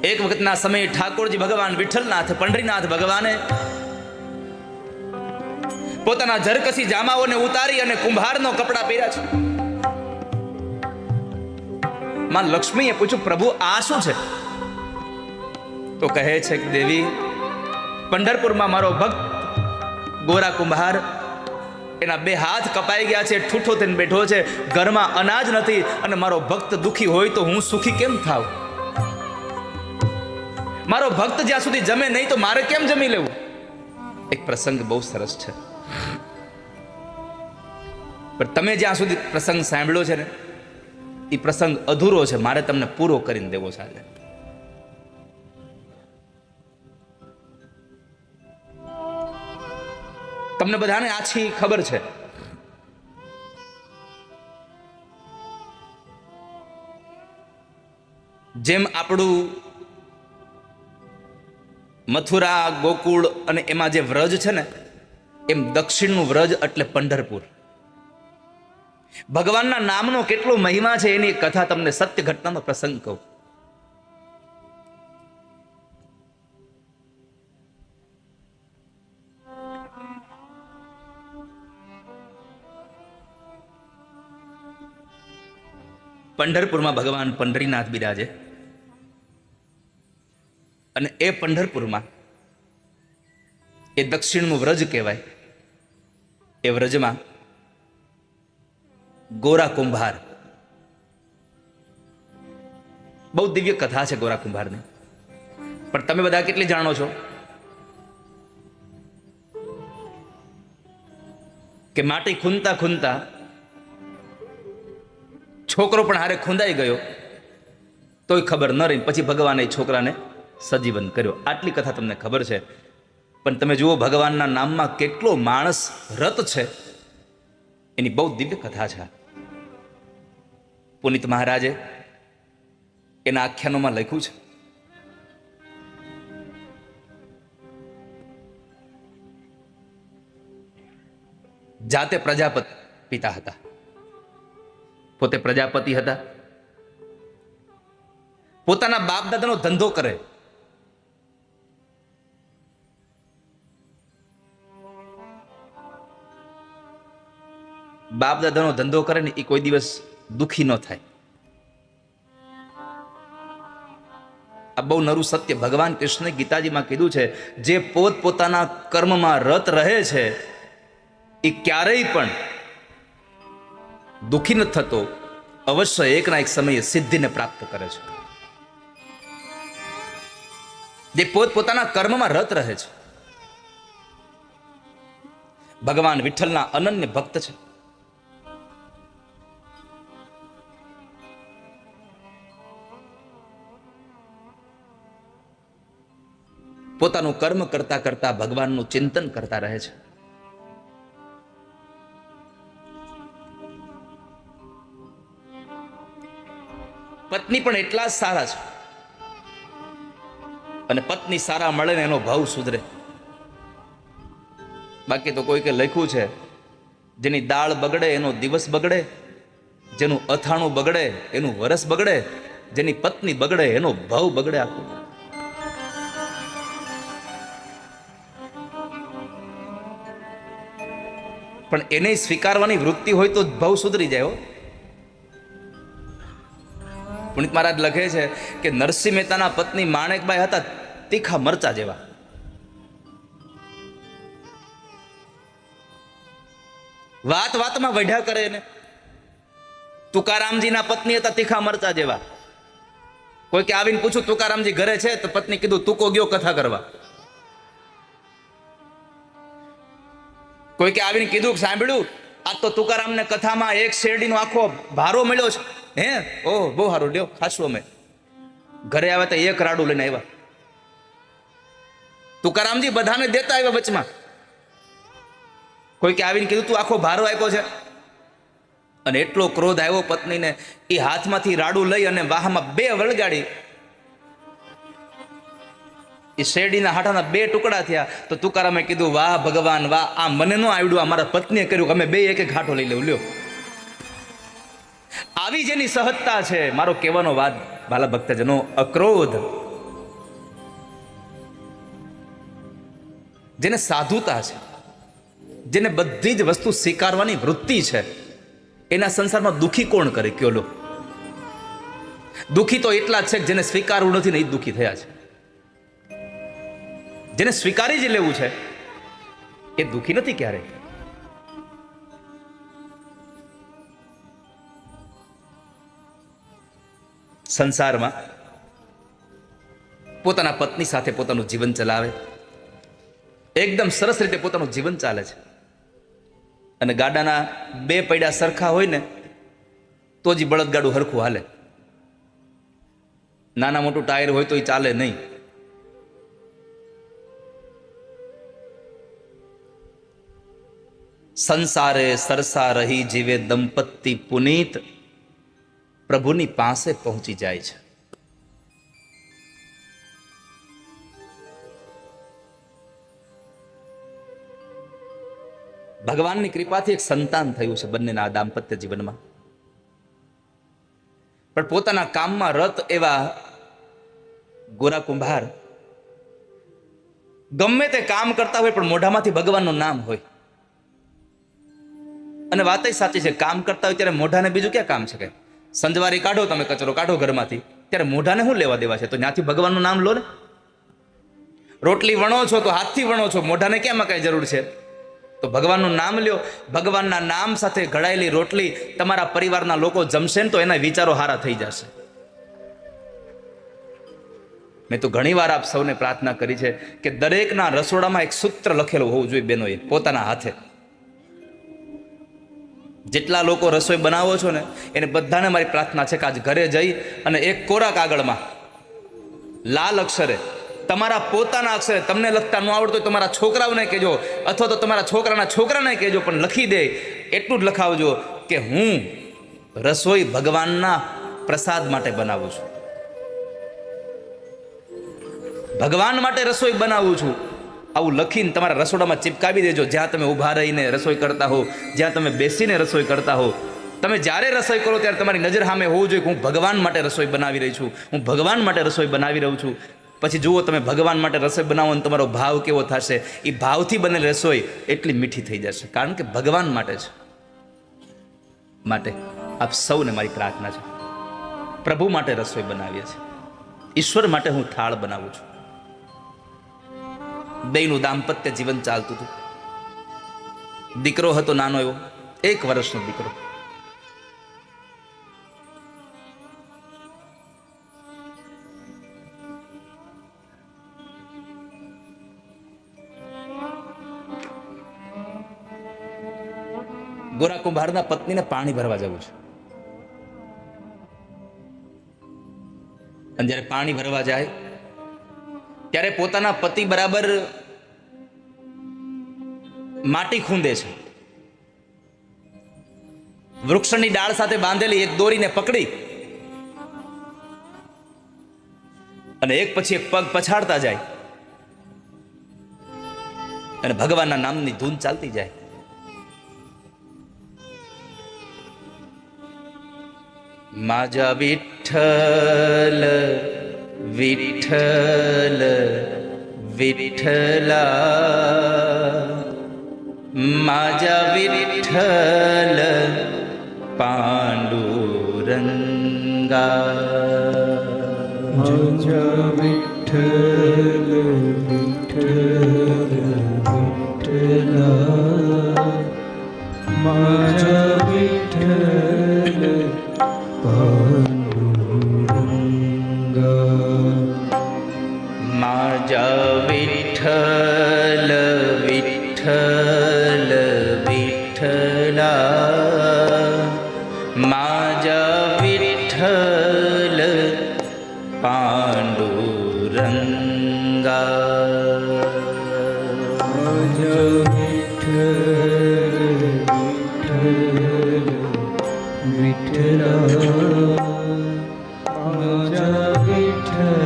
એક વખતના સમયે ઠાકોરજી ભગવાન વિઠ્ઠલનાથ પંઢરીનાથ ભગવાને પોતાના ઝરકસી જામાઓને ઉતારી અને કુંભારનો કપડા પહેર્યા છે. માં લક્ષ્મીએ પૂછ્યું, પ્રભુ આ શું છે? તો કહે છે કે દેવી, પંઢરપુરમાં મારો ભક્ત ગોરા કુંભાર, એના બે હાથ કપાઈ ગયા છે, ઠૂઠો થઈને બેઠો છે, ઘરમાં અનાજ નથી, અને મારો ભક્ત દુખી હોય તો હું સુખી કેમ થાવ? મારો ભક્ત જ્યાં સુધી જમે નહીં તો મારે કેમ જમી લેવું? એક પ્રસંગ બહુ સરસ છે, પણ તમે જ્યાં સુધી પ્રસંગ સાંભળ્યો છે ને એ પ્રસંગ અધૂરો છે, મારે તમને પૂરો કરીને દેવો છે. આજે તમને બધાને આછી ખબર છે, જેમ આપણું મથુરા, ગોકુળ અને એમાં જે વ્રજ છે ને, એમ દક્ષિણનું વ્રજ એટલે પંઢરપુર. ભગવાનના નામનો કેટલો મહિમા છે એની કથા તમને સત્ય ઘટનાનો પ્રસંગ કહું. પંઢરપુરમાં ભગવાન પંઢરીનાથ બિરાજે, અને એ પંઢરપુરમાં એ દક્ષિણનું વ્રજ કહેવાય. એ વ્રજમાં ગોરા કુંભાર, બહુ દિવ્ય કથા છે ગોરા કુંભારની, પણ તમે બધા કેટલી જાણો છો કે માટી ખૂંદતા ખૂંદતા છોકરો પણ હારે ખૂંદાઈ ગયો તોય ખબર ન રહી, પછી ભગવાને છોકરાને સજીવન કર્યો. આટલી કથા તમને ખબર છે, પણ તમે જુઓ ભગવાનના નામમાં કેટલો માણસ રત છે, એની બહુ દિવ્ય કથા છે. પુનિત મહારાજે એના આખ્યાનોમાં લખ્યું છે, જાતે પ્રજાપતિ પિતા હતા, પોતે પ્રજાપતિ હતા, પોતાના બાપ દાદાનો ધંધો કરે, બાપ દાદાનો ધંધો કરે ને એ કોઈ દિવસ દુખી ન થાય. આ બહુ નરું સત્ય ભગવાન કૃષ્ણે ગીતાજીમાં કીધું છે. જે પોત પોતાના કર્મમાં રત રહે છે એ ક્યારેય પણ દુખી ન થતો, અવશ્ય એકના એક સમયે સિદ્ધિને પ્રાપ્ત કરે છે. જે પોત પોતાના કર્મમાં રત રહે છે, ભગવાન વિઠ્ઠલના અનન્ય ભક્ત છે. પોતાનું કર્મ કરતા કરતા ભગવાનનું ચિંતન કરતા રહે છે. પત્ની પણ એટલા જ સારા છે, અને પત્ની સારા મળે ને એનો ભાવ સુધરે. બાકી તો કોઈ કે લખ્યું છે, જેની દાળ બગડે એનો દિવસ બગડે, જેનું અથાણું બગડે એનું વરસ બગડે, જેની પત્ની બગડે એનો ભાવ બગડે આખું. પણ એને સ્વીકારવાની વૃત્તિ હોય તો ભાવ સુધરી જાય. પુનિત મહારાજ લખે છે કે નરસિંહ મહેતાના પત્ની માણેકબાઈ હતા તીખા મરચા જેવા. વાત વાતમાં વઢ્યા કરે ને. તુકારામજીના પત્ની હતા તીખા મરચા જેવા. કોઈ કે આવીને પૂછું તુકારામજી ઘરે છે તો પત્ની કીધું તુકો ગયો કથા કરવા. કોઈ કે આવીને કીધું સાંભળ્યું આ તો તુકારામને કથામાં એક શેરડીનો આખો ભારો મળ્યો છે. હે ઓહ બહુ સારું લ્યો ખાસું. અમે ઘરે આવ્યા તો એક રાડું લઈને આવ્યા. તુકારામજી બધાને દેતા આવ્યા વચમાં. કોઈ કે આવીને કીધું તું આખો ભારો આપ્યો છે. અને એટલો ક્રોધ આવ્યો પત્નીને, એ હાથમાંથી રાડું લઈ અને વાહમાં બે વળગાડી. એ શેરડીના હાટાના બે ટુકડા થયા. તો તુકારામે કીધું વાહ ભગવાન વાહ, આ મને ન આવડ્યું, આ મારા પત્નીએ કર્યું, અમે બે એક એક હાટો લઈ લેવું લ્યો. આવી જેની સહજતા છે, મારો કહેવાનો વાત ભાલા ભક્તજનો, અક્રોધ જેને સાધુતા છે, જેને બધી જ વસ્તુ સ્વીકારવાની વૃત્તિ છે, એના સંસારમાં દુઃખી કોણ કરે કયો લો? દુઃખી તો એટલા જ છે કે જેને સ્વીકારવું નથી ને એ દુઃખી થયા છે. જેને સ્વીકારી જ લેવું છે એ દુઃખી નથી ક્યારેય. સંસારમાં પોતાના પત્ની સાથે પોતાનું જીવન ચલાવે, એકદમ સરસ રીતે પોતાનું જીવન ચાલે છે, અને ગાડાના બે પૈડા સરખા હોય ને તો જ બળદગાડું હરખું હાલે. નાના મોટું ટાયર હોય તો એ ચાલે નહીં. સંસારે સરસા રહી જીવે દંપતી પુનીત, પ્રભુની પાસે પહોંચી જાય છે. ભગવાનની કૃપાથી એક સંતાન થયું છે બંનેના દાંપત્ય જીવનમાં. પણ પોતાના કામમાં રત એવા ગોરા કુંભાર ગમે તે કામ કરતા હોય પણ મોઢામાંથી ભગવાનનું નામ હોય. અને વાત સાચી છે, કામ કરતા હોય ત્યારે મોઢાને બીજું ક્યાં કામ છે? કે સંજવારી કાઢો, તમે કચરો કાઢો ઘરમાંથી, ત્યારે મોઢાને શું લેવા દેવા છે? તો ત્યાંથી ભગવાનનું નામ લો ને. રોટલી વણો છો તો હાથથી વણો છો, મોઢાને ક્યાં કઈ જરૂર છે? તો ભગવાનનું નામ લ્યો. ભગવાનના નામ સાથે ઘડાયેલી રોટલી તમારા પરિવારના લોકો જમશે ને તો એના વિચારો હારા થઈ જશે. મેં તો ઘણી વાર આપ સૌને પ્રાર્થના કરી છે કે દરેકના રસોડામાં એક સૂત્ર લખેલું હોવું જોઈએ બહેનોએ, પોતાના હાથે. જેટલા લોકો રસોઈ બનાવો છો ને એને બધાને મારી પ્રાર્થના છે કે આજ ઘરે જઈ અને એક કોરા કાગળમાં લાલ અક્ષરે, તમારા પોતાના અક્ષરે, તમને લખતા ન આવડતું હોય તમારા છોકરાઓને કહેજો, અથવા તો તમારા છોકરાના છોકરાને કહેજો, પણ લખી દે એટલું જ લખાવજો કે હું રસોઈ ભગવાનના પ્રસાદ માટે બનાવું છું, ભગવાન માટે રસોઈ બનાવું છું. આવું લખીને તમારા રસોડામાં ચિપકાવી દેજો. જ્યાં તમે ઊભા રહીને રસોઈ કરતા હો, જ્યાં તમે બેસીને રસોઈ કરતા હો, તમે જ્યારે રસોઈ કરો ત્યારે તમારી નજર સામે હોવું જોઈએ કે હું ભગવાન માટે રસોઈ બનાવી રહી છું, હું ભગવાન માટે રસોઈ બનાવી રહ્યું છું. પછી જુઓ તમે ભગવાન માટે રસોઈ બનાવો અને તમારો ભાવ કેવો થશે. એ ભાવથી બનેલી રસોઈ એટલી મીઠી થઈ જશે, કારણ કે ભગવાન માટે છે. માટે આપ સૌને મારી પ્રાર્થના છે, પ્રભુ માટે રસોઈ બનાવીએ છીએ, ઈશ્વર માટે હું થાળ બનાવું છું. બેયનું દાંપત્ય જીવન ચાલતું હતું. દીકરો હતો નાનો એવો, 1 વર્ષનો દીકરો. ગોરા કુંભારના પત્નીને પાણી ભરવા જવું છે. અને જ્યારે પાણી ભરવા જાય ત્યારે પોતાના પતિ બરાબર માટી ખૂંદે છે. વૃક્ષની ડાળ સાથે બાંધેલી એક દોરીને પકડી અને એક પછી એક પગ પછાડતા જાય અને ભગવાનના નામની ધૂન ચાલતી જાય. માજા વિઠ્ઠલ વિઠ્ઠલ વિઠ્ઠલા, માજા વિઠ્ઠલ પાંડુરંગા, માજા વિઠ્ઠલ વિઠ્ઠલ વિઠ્ઠલા, માજા વિઠ્ઠલ માજા વિઠ્ઠલ વિઠ્ઠલ વિઠ્ઠલા, માજા વિઠ્ઠલ પાંડુરંગા, માજા વિઠ્ઠલ વિઠ્ઠલ વિઠ્ઠલા, માજા વિઠ્ઠલ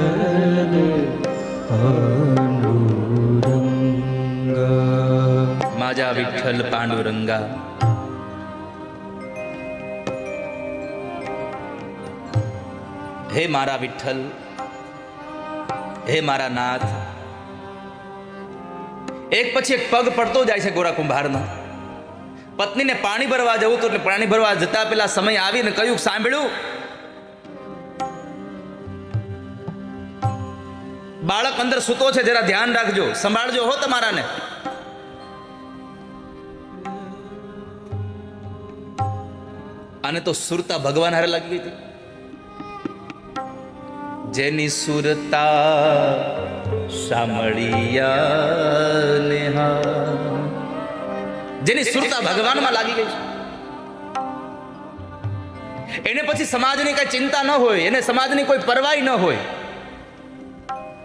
પાંડુરંગા, માજા વિઠ્ઠલ પાંડુરંગા. હે મારા વિઠ્ઠલ, હે મારા નાથ, એક પછી એક પગ પડતો જાય છે ગોરા કુંભારનો. પત્નીને પાણી ભરવા જવું તો એટલે પાણી ભરવા જતા પેલા સમય આવીને કહ્યું, સાંભળ્યું, બાળક અંદર સૂતો છે, જરા ધ્યાન રાખજો, સંભાળજો હો તમારાને. આને તો સુરતા ભગવાન હારે લાગી ગઈ હતી. જેની સુરતા સાંભળિયા નેહા, જેની સુરતા ભગવાનમાં લાગી ગઈ છે, એને પછી સમાજની કઈ ચિંતા ન હોય, એને સમાજની કોઈ પરવાહ ન હોય.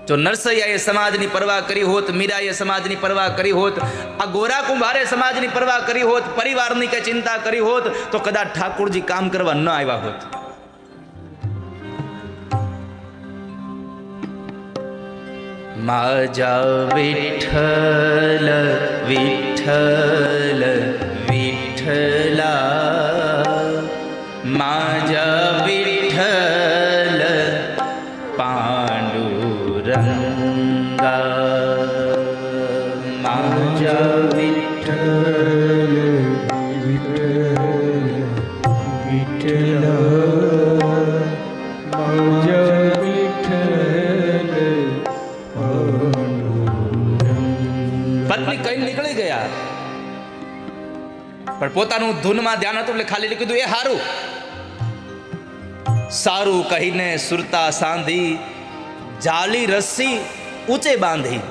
જો નરસૈયાએ સમાજની પરવાહ કરી હોત, મીરાએ સમાજની પરવાહ કરી હોત, આ ગોરા કુંભારે સમાજની પરવાહ કરી હોત, પરિવારની કઈ ચિંતા કરી હોત, તો કદાચ ઠાકોરજી કામ કરવા ન આવ્યા હોત. માજા વિઠ્ઠલ વિઠ્ઠલ વિઠ્ઠલા, માજા વિઠ્ઠલ પાંડુરંગા, માજા વિઠ્ઠલ વિઠ્ઠલ વિઠ્ઠલા, માજા વિઠ્ઠલ પાંડુરંગા. પત્ની કઈ નીકળી ગયા, પણ પોતાનું ધૂનમાં ધ્યાન હતું એટલે ખાલી કીધું, એ હારું સારું કહીને સુરતા સાંધી, જાલી રસ્સી ઊંચે બાંધી.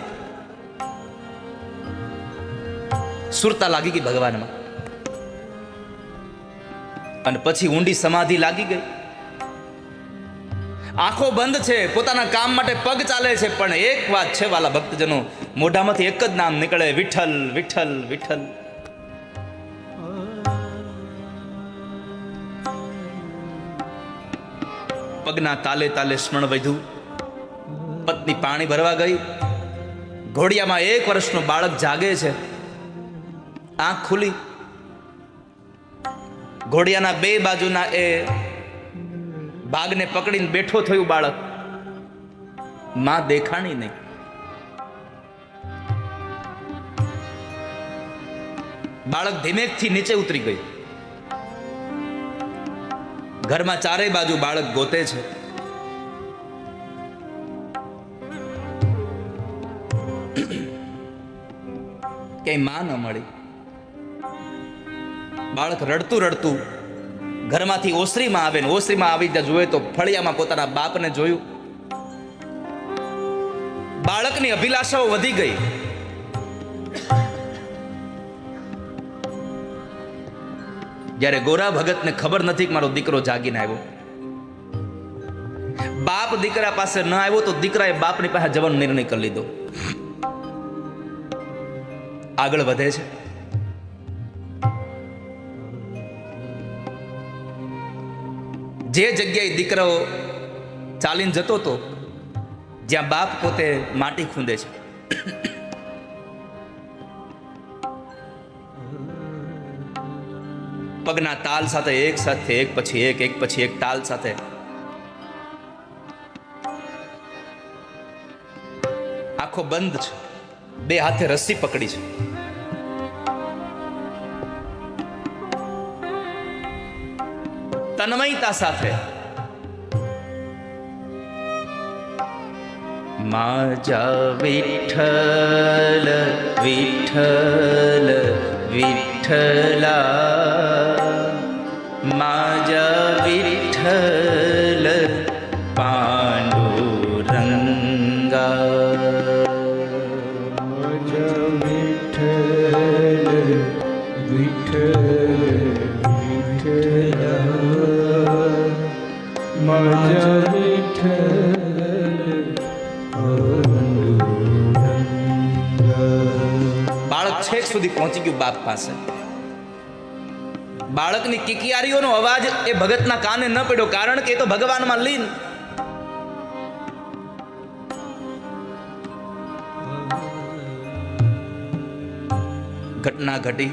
સુરતા લાગી ગઈ ભગવાનમાં, અને પછી ઊંડી સમાધિ લાગી ગઈ. આંખો બંધ છે, પોતાના કામ માટે પગ ચાલે છે, પણ એક વાત છે વાલા ભક્તજનો, મોઢામાંથી એક જ નામ નીકળે, વિઠ્ઠલ વિઠ્ઠલ વિઠ્ઠલ. પગના તાલે તાલે સ્મરણ વધ્યું. પત્ની પાણી ભરવા ગઈ. ઘોડિયામાં 1 વર્ષનું બાળક જાગે છે. આંખ ખુલી. ઘોડિયાના 2 બાજુના એ ભાગને પકડીને બેઠો થયું બાળક. માં દેખાણી નહીં. બાળક ધીમેકથી નીચે ઉતરી ગયું. ઘરમાં ચારેય બાજુ બાળક ગોતે છે. ક્યાંય માં ન મળી. બાળક રડતું રડતું ઘરમાંથી ઓસરીમાં આવે ને ઓસરીમાં આવી ત્યાં જોયે તો ફળિયામાં પોતાના બાપને જોયું. બાળકની અભિલાષાઓ વધી ગઈ. જ્યારે ગોરા ભગતને ખબર નથી કે મારો દીકરો જાગીને આવ્યો. બાપ દીકરા પાસે ન આવ્યો તો દીકરાએ બાપની પાસે જવાનો નિર્ણય કરી લીધો. આગળ વધે છે. જે જગ્યાએ દીકરો ચાલીને જતો હતો, જ્યાં બાપ પોતે માટી ખૂંદે છે, પગના તાલ સાથે એક સાથે એક પછી એક પછી એક તાલ સાથે આંખો બંધ છે, 2 હાથે રસ્સી પકડી છે. તન્મયતા સાથે માજા વિઠ્ઠલ વિઠ્ઠલ વિઠ્ઠલા, માજા વિઠ્ઠલ પાંડુરંગા, માજા વિઠ્ઠલ વિઠ્ઠલ વિઠ્ઠલા, માજા વિઠ્ઠલ પાંડુરંગા. બાળક છેક સુધી પહોંચી ગયું બાપ પાસે. બાળકની કિકિયારીઓનો અવાજ એ ભગતના કાને ન પડ્યો, કારણ કે એ તો ભગવાનમાં લીન. ઘટના ઘટી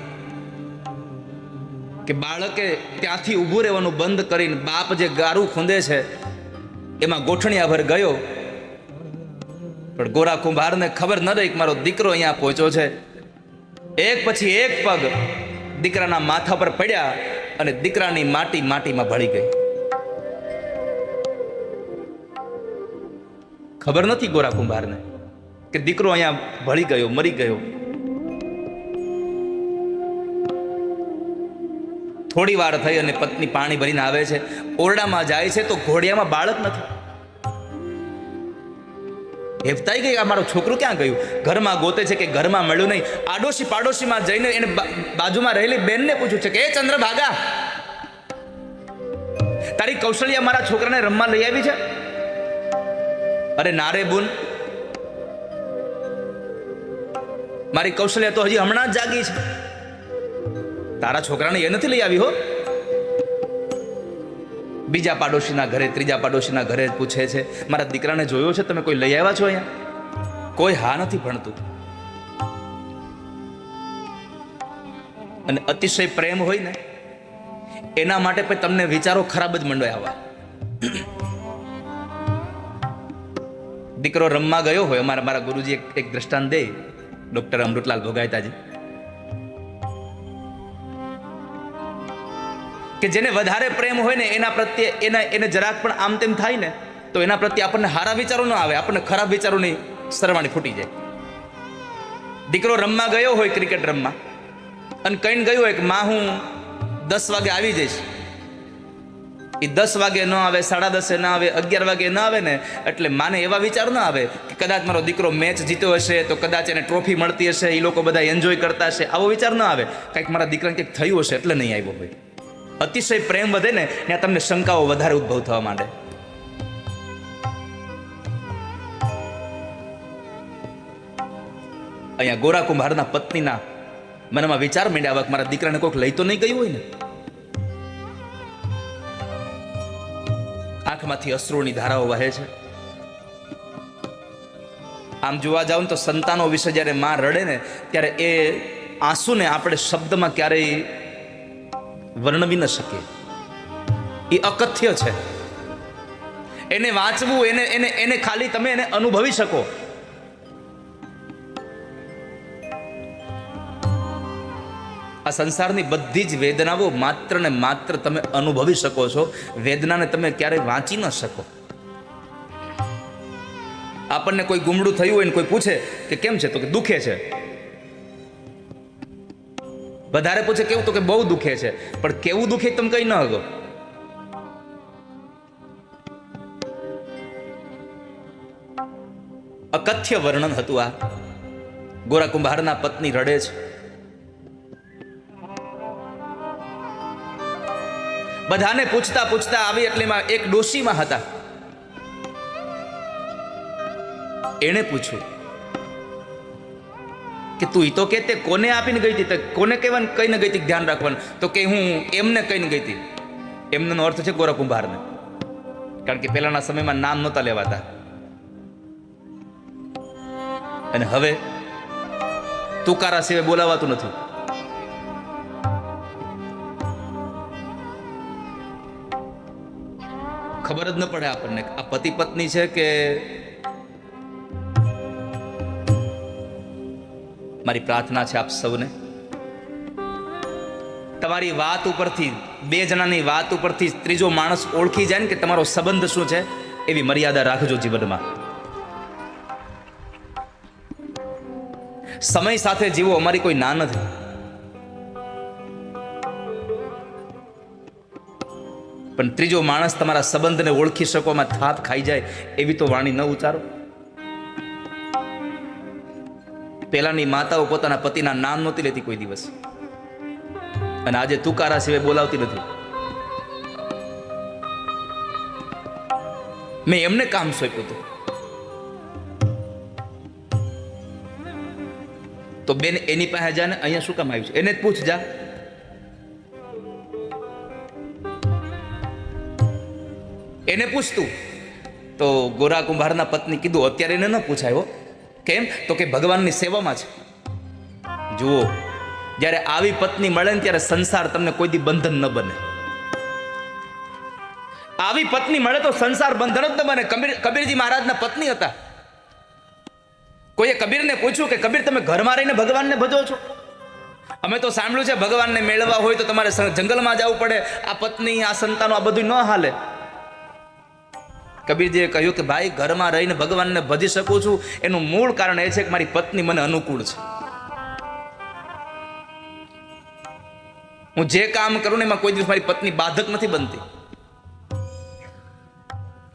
કે બાળકે ત્યાંથી ઊભું રહેવાનું બંધ કરીને બાપ જે ગારું ખૂંદે છે એમાં ગોઠણિયાભર ગયો પણ ગોરા કુંભારને ખબર ન રહી કે મારો દીકરો અહીંયા પહોંચ્યો છે. એક પછી એક પગ દીકરાના માથા પર પડ્યા અને દીકરાની માટી માટીમાં ભળી ગઈ. ખબર નથી ગોરા કુંભારને કે દીકરો અહીંયા ભળી ગયો, મરી ગયો. થોડી વાર થઈ અને પત્ની પાણી ભરીને આવે છે. ઓરડામાં જાય છે તો ઘોડિયામાં બાળક નથી. હેફતાઈ ગઈ, આ મારું છોકરું ક્યાં ગયું? ઘરમાં ગોતે છે કે ઘરમાં મળ્યું નહીં. આડોશી પાડોશીમાં જઈને એને બાજુમાં રહેલી બેનને પૂછ્યું છે કે એ ચંદ્રભાગા, તારી કૌશલ્યા મારા છોકરાને રમવા લઈ આવી છે? અરે નારે બુન, મારી કૌશલ્યા તો હજી હમણાં જ જાગી છે, તારા છોકરાને એ નથી લઈ આવી હો. બીજા પાડોશીના ઘરે, ત્રીજા પાડોશીના ઘરે પૂછે છે, મારા દીકરાને જોયો છે, તમે કોઈ લઈ આવ્યા છો અહીંયા? કોઈ હા નથી ભણતું. અને અતિશય પ્રેમ હોય ને એના માટે પણ તમને વિચારો ખરાબ જ મંડોય આવવા. દીકરો રમવા ગયો હોય, મારા ગુરુજી એક દ્રષ્ટાંત દે, ડોક્ટર અમૃતલાલ ભોગાયતાજી, કે જેને વધારે પ્રેમ હોય ને એના પ્રત્યે એને જરાક પણ આમ તેમ થાય ને તો એના પ્રત્યે આપણને સારા વિચારો ન આવે, આપણને ખરાબ વિચારોની સરવાણી ફૂટી જાય. દીકરો રમવા ગયો હોય, ક્રિકેટ રમવા, અને કહીને ગયો હોય કે માં હું 10 વાગે આવી જઈશ. એ 10 વાગે ન આવે, 10:30 ના આવે, 11 વાગે ન આવે ને એટલે માને એવા વિચાર ન આવે કે કદાચ મારો દીકરો મેચ જીત્યો હશે તો કદાચ એને ટ્રોફી મળતી હશે, એ લોકો બધા એન્જોય કરતા હશે, આવો વિચાર ન આવે. કંઈક મારા દીકરાને કંઈક થયું હશે એટલે નહીં આવ્યો હોય. અતિશય પ્રેમ વધે ને ત્યાં તમને શંકાઓ વધારે ઉદ્ભવ થવા માંડે. અહીંયા ગોરા કુંભારના પત્નીના મનમાં વિચાર માંડ્યા કે મારા દીકરાને કોઈક લઈ તો નહીં ગયું હોય ને. આંખમાંથી અશ્રુની ધારાઓ વહે છે. આમ જોવા જાવ ને તો સંતાનો વિશે જ્યારે માં રડે ને ત્યારે એ આંસુને આપણે શબ્દમાં ક્યારેય વર્ણવી ન શકીએ. એ અકથ્ય છે. એને વાંચવું, એને ખાલી તમે એને અનુભવી શકો. આ સંસારની બધી જ વેદનાઓ માત્ર ને માત્ર તમે અનુભવી શકો છો. વેદનાને તમે ક્યારેય વાંચી ન શકો. આપણને કોઈ ગુમડું થયું હોય ને કોઈ પૂછે કે કેમ છે તો કે દુખે છે. વધારે પૂછે કેવું તો કે બહુ દુખે છે. પણ કેવું દુખે તમે કઈ ન હકો. અકથ્ય વર્ણન હતું આ. ગોરા કુંભારના પત્ની રડે છે. બધાને પૂછતા પૂછતા આવી એટલીમાં એક ડોશીમાં હતા. એણે પૂછ્યું કે તું તો કે તે કોને આપીને ગઈ હતી, કોને કહેવાનું કહીને ગઈ હતી ધ્યાન રાખવાનું? તો કે હું એમને કહીને ગઈ હતી. એમનો અર્થ છે ગોરા કુંભારને. કારણ કે પહેલાના સમયમાં નામ નહોતા લેવાતા. અને હવે તુકારા સિવાય બોલાવાતું નથી. ખબર જ ન પડે આપણને આ પતિ પત્ની છે કે. મારી પ્રાર્થના છે આપ સૌને, તમારી વાત ઉપરથી, બે જણાની વાત ઉપરથી ત્રીજો માણસ ઓળખી જાય ને કે તમારો સંબંધ શું છે, એવી મર્યાદા રાખજો જીવનમાં. સમય સાથે જીવો, અમારી કોઈ ના નથી. પણ ત્રીજો માણસ તમારા સંબંધને ઓળખી શકવામાં થાપ ખાઈ જાય એવી તો વાણી ન ઉચ્ચારો. પેલાની માતાઓ પોતાના પતિના નામ નહોતી લેતી કોઈ દિવસ, અને આજે તુકારા સિવાય બોલાવતી નથી. મેં એમને કામ સોંપ્યું હતું તો બેન એની પાસે જા ને, અહીંયા શું કામ આવ્યું છે એને જ પૂછ જા. એને પૂછતું. તો ગોરા કુંભારના પત્ની કીધું અત્યારે એને ન પૂછાયો. કેમ? તો કે ભગવાનની સેવામાં છે. જુઓ, જ્યારે આવી પત્ની મળે ને ત્યારે સંસાર તમને કોઈ દી બંધન ન બને. આવી પત્ની મળે તો સંસાર બંધન જ ન બને. કબીરજી મહારાજના પત્ની હતા. કોઈએ કબીરને પૂછ્યું કે કબીર, તમે ઘરમાં રહીને ભગવાનને ભજો છો? અમે તો સાંભળ્યું છે ભગવાનને મેળવવા હોય તો તમારે જંગલમાં જવું પડે, આ પત્ની, આ સંતાનો, આ બધું ન હાલે. કબીરજીએ કહ્યું કે ભાઈ, ઘરમાં રહીને ભગવાનને ભજી શકું છું એનું મૂળ કારણ એ છે કે મારી પત્ની મને અનુકૂળ છે. હું જે કામ કરું ને એમાં કોઈ દિવસ મારી પત્ની બાધક નથી બનતી.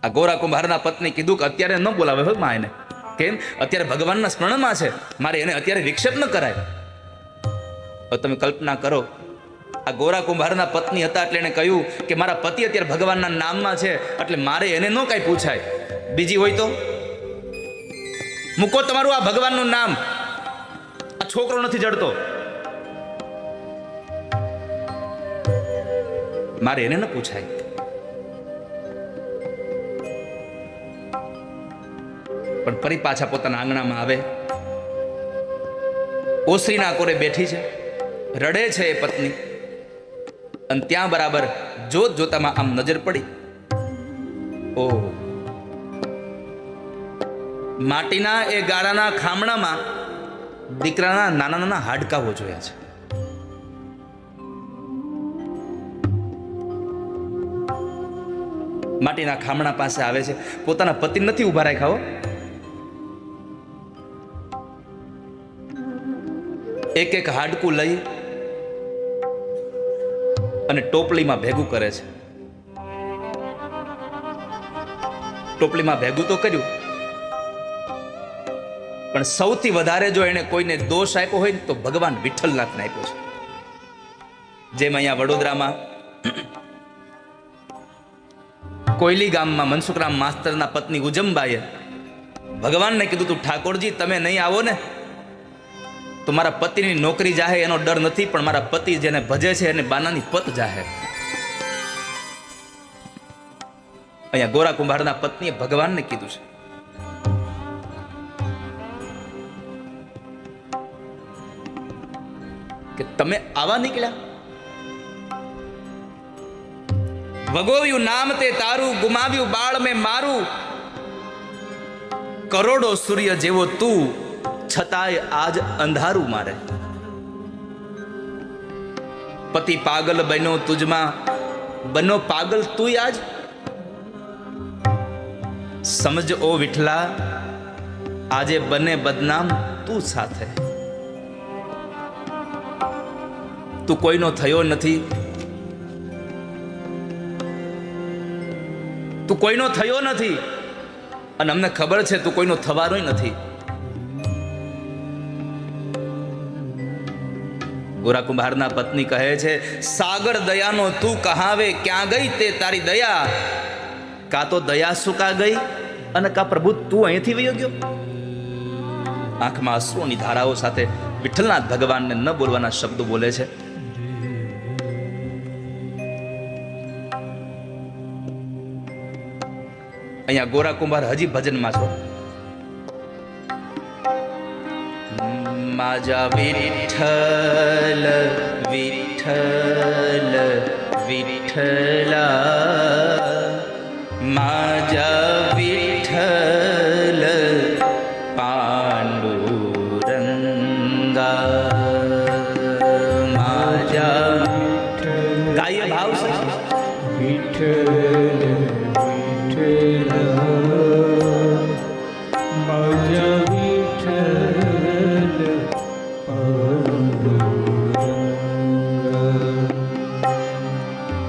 આ ગોરા કુંભારના પત્ની કીધું કે અત્યારે ન બોલાવે હોય માં એને. કેમ? અત્યારે ભગવાનના સ્મરણમાં છે, મારે એને અત્યારે વિક્ષેપ ન કરાય. હવે તમે કલ્પના કરો, આ ગોરા કુંભારના પત્ની હતા એટલે એને કહ્યું કે મારા પતિ અત્યારે ભગવાનના નામમાં છે એટલે મારે એને ન કાંઈ પૂછાય. બીજી હોય તો મૂકો તમારું આ ભગવાનનું નામ, આ છોકરો નથી જડતો, મારે એને ન પૂછાય. પણ ફરી પાછા પોતાના આંગણામાં આવે, ઓસરીના કોરે બેઠી છે, રડે છે એ પત્ની. અને ત્યાં બરાબર જોત જોતામાં આમ નજર પડી, ઓ માટીના એ ગારાના ખામણામાં દીકરાના નાના નાના હાડકાઓ જોયા છે. માટીના ખામણા પાસે આવે છે, પોતાના પતિ નથી ઉભા રાખ્યા. એક એક હાડકું લઈ અને ટોપલીમાં ભેગું કરે છે. ટોપલીમાં ભેગું તો કર્યું, પણ સૌથી વધારે જો એને કોઈને દોષ આપ્યો હોય ને તો ભગવાન વિઠ્ઠલનાથને આપ્યો છે. જેમ અહીંયા વડોદરામાં કોયલી ગામમાં મનસુખરામ માસ્તરના પત્ની ઉજમબાઈએ ભગવાનને કીધું, તું ઠાકોરજી તમે નહીં આવો ને તો મારા પતિની નોકરી જાહે એનો ડર નથી, પણ મારા પતિ જેને ભજે છે એને બાનાની પત જાહે. અહીંયા ગોરા કુંભારના પત્નીએ ભગવાનને કીધું છે. કે તમે આવા નીકળ્યા, વગોવ્યું નામ તે તારું, ગુમાવ્યું બાળ મેં મારું, કરોડો સૂર્ય જેવો તું, છતાંય આજ અંધારું મારે. પતિ પાગલ બન્યો તુજમાં, બનો પાગલ તું આજ. સમજ ઓ વિઠલા, આજે બને બદનામ તું સાથે. તું કોઈનો થયો નથી, તું કોઈનો થયો નથી, અને અમને ખબર છે તું કોઈનો થવાનોય નથી. ગોરા કુંભારના પત્ની કહે છે, સાગર દયાનો તું કહાવે, ક્યાં ગઈ તે તારી દયા? કા તો દયા સુકા ગઈ અને કા પ્રભુ તું અહીંથી વયો ગયો. આંખમાં અશ્રુની ધારાઓ સાથે વિઠ્ઠલનાથ ભગવાનને ન બોલવાના શબ્દો બોલે છે. અહીંયા ગોરા કુંભાર હજી ભજનમાં છો. માજા વિઠ્ઠલ વિઠ્ઠલ વિઠ્ઠલા, માજા વિઠ્ઠલ પાંડુરંગા. માજા ગાય ભાવ છે. વિઠ્ઠલ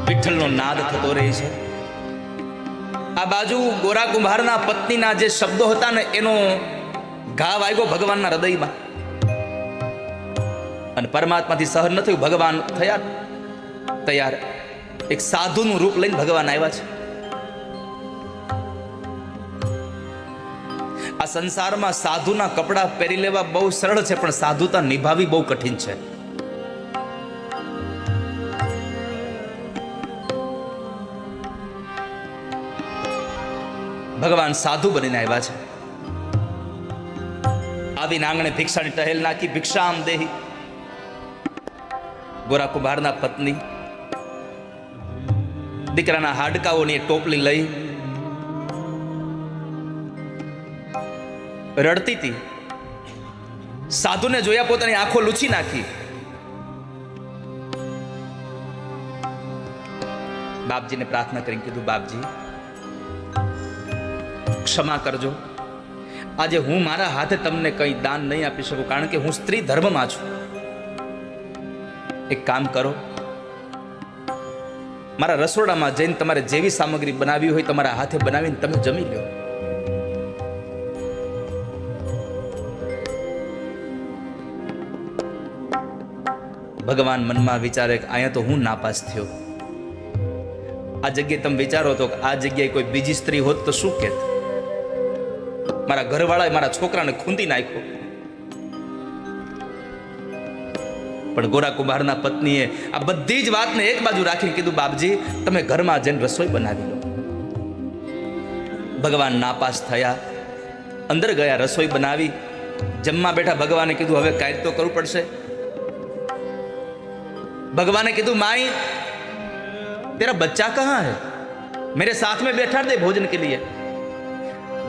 વિઠ્ઠલનો નાદ થતો રહે છે. આ બાજુ ગોરા કુંભારના પત્નીના જે શબ્દો હતા ને એનો ઘા વાગ્યો ભગવાનના હૃદયમાં, અને પરમાત્માથી સહન ન થયું. ભગવાન થયા તૈયાર, એક સાધુનું રૂપ લઈને ભગવાન આવ્યા છે. આ સંસારમાં સાધુના કપડા પહેરી લેવા બહુ સરળ છે, પણ સાધુતા નિભાવી બહુ કઠિન છે. ભગવાન સાધુ બનીને આવ્યા છે. આવીને આંગણે ભિક્ષાની ટહેલ નાખી, ભિક્ષામ દેહી. ગોરા કુંભારના પત્ની દીકરાના હાડકાઓની ટોપલી લઈ રડતી હતી. સાધુને જોયા પોતાની આંખો લૂછી નાખી. બાપજીને પ્રાર્થના કરીને કીધું, બાપજી ક્ષમા કરજો, આજે હું મારા હાથે તમને કંઈ દાન નહીં આપી શકું, કારણ કે હું સ્ત્રી ધર્મમાં છું. એક કામ કરો, મારા રસોડામાં જઈને તમારે જેવી સામગ્રી બનાવી હોય તમારા હાથે બનાવીને તમે જમી લો. ભગવાન મનમાં વિચારે કે અહીંયા તો હું નાપાસ થયો. આ જગ્યાએ તમે વિચારો તો આ જગ્યાએ કોઈ બીજી સ્ત્રી હોત તો શું કહેત? મારા ઘરવાળાએ મારા છોકરાને ખૂંદી નાખ્યો. પણ ગોરા કુંભારના પત્નીએ આ બધી જ વાતને એક બાજુ રાખીને કીધું, બાપજી તમે ઘરમાં જઈને રસોઈ બનાવી લો. ભગવાન નાપાસ થયા, અંદર ગયા, રસોઈ બનાવી, જમવા બેઠા. ભગવાને કીધું હવે કાંઈક તો કરવું પડશે. भगवान ने कहा, माई तेरा बच्चा कहाँ है, मेरे साथ में बैठा दे भोजन के लिए.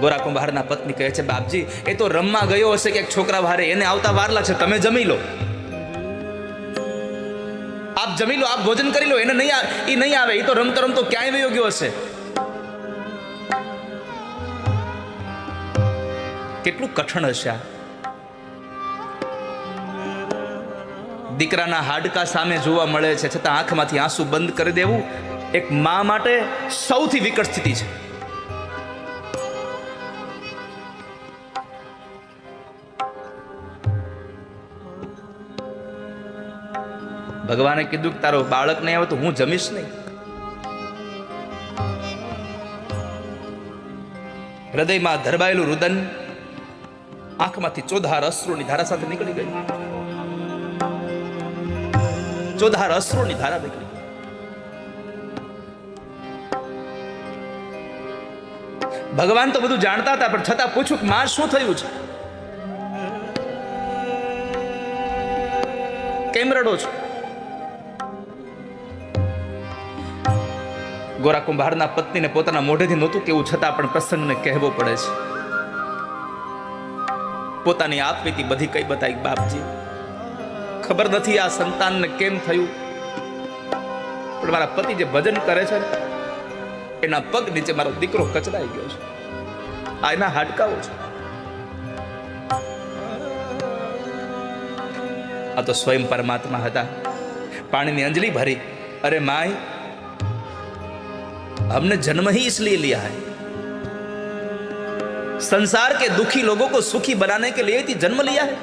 गोरा कुंभाરના પત્ની કહે છે, બાપજી એ તો રમવા ગયો હશે કે એક છોકરા વારે, એને આવતા વાર લાગશે, તમે જમી લો. આપ જમી લો, આપ ભોજન કરી લો, એને નહીં આવે, એ તો રમતો રમતો ક્યાંય વયો ગયો હશે. કેટલું કઠણ હશે આ. દીકરાના હાડકા સામે જોવા મળે છે, છતાં આંખમાંથી આંસુ બંધ કરી દેવું એક મા માટે સૌથી વિકટ સ્થિતિ છે. ભગવાને કીધું કે તારો બાળક નહીં આવે તો હું જમીશ નહીં. હૃદયમાં ધરબાયેલું રુદન આંખમાંથી ચોધાર અશ્રુની ધારા સાથે નીકળી ગઈ. ચોધાર અશ્રુની ધારા નીકળી. ભગવાન તો બધું જાણતા હતા, પણ છતાં પૂછું કે માં શું થયું છે, કેમ રડો છો? ગોરા કુંભારના પત્નીને પોતાના મોઢેથી નહોતું કેવું, છતાં પણ પ્રસંગને કહેવો પડે છે. પોતાની આપવીતી બધી કઈ બતાવી. બાપજી ખબર નથી આ સંતાનને કેમ થયું, પણ મારા પતિ જે ભજન કરે છે એના પગ નીચે મારો દીકરો કચડાઈ ગયો છે, આ એના હાડકાઓ છે. આ તો સ્વયં પરમાત્મા હતા. પાણીની અંજલિ ભરી, अरे माई हमने जन्म ही इसलिए लिया है, संसार के दुखी लोगों को सुखी बनाने के लिए ही जन्म लिया है.